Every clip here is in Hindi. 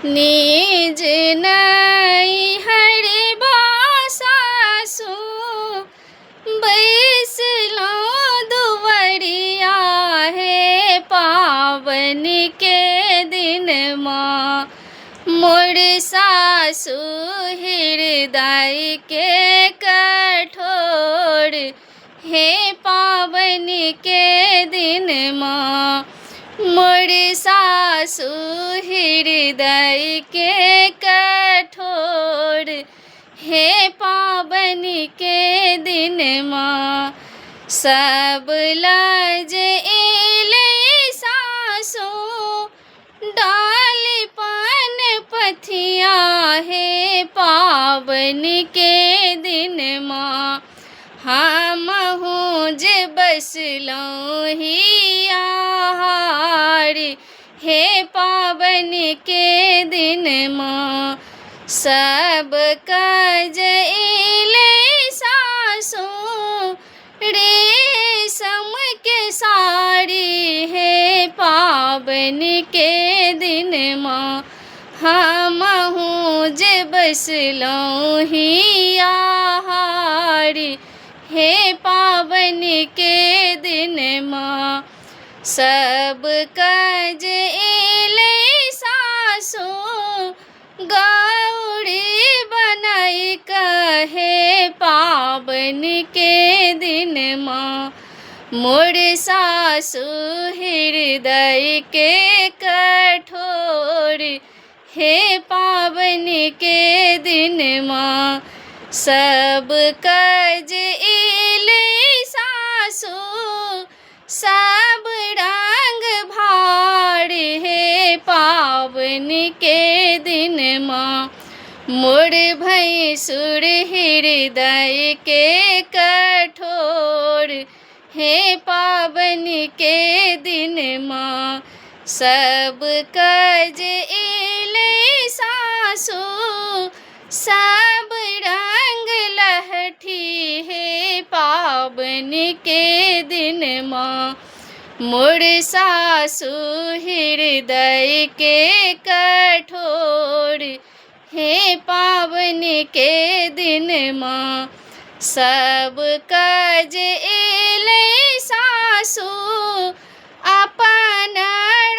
निज नैहर सासु बैसलो दुवरिया हे पावन के दिन माँ मोर सासु हृदय के कठोर हे पावन के दिन माँ मोर सासु हृदय के कठोर हे पावन के दिन माँ सब लज एले सासु डाल पान पथिया हे पावन के दिन माँ हमहु जे बसलौं हियार हे पावन के दिन माँ सब काज एले सासु रेशम के साड़ी हे पावन के दिन माँ हमहु जे बसलौं हियार हे पावन के दिन माँ सब काज एले सासु गौरी बनाई कहे पावन के दिन माँ मोर सासु हृदय के कठोर हे पावन के दिन माँ सब काज एले सासु सब रंग भार हे पावन के दिन माँ मोर भैंसुर हृदय के कठोर हे पावन के दिन माँ सब काज एले सासु सब रंग लहठी हे पावन के दिन माँ मोर सासु हृदय के कठोर हे पावन के दिन माँ सब काज एले सासु अपन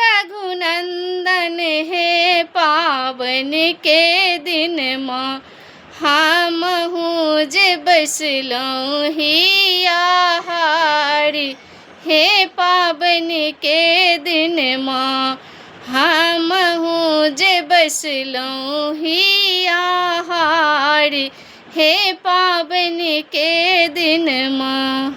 रघुनंदन हे पावन के दिन माँ हमहु जे बसलौं हियार हे पावन के दिन माँ हमहु जे बसलौं हियार हे पावन के दिन माँ।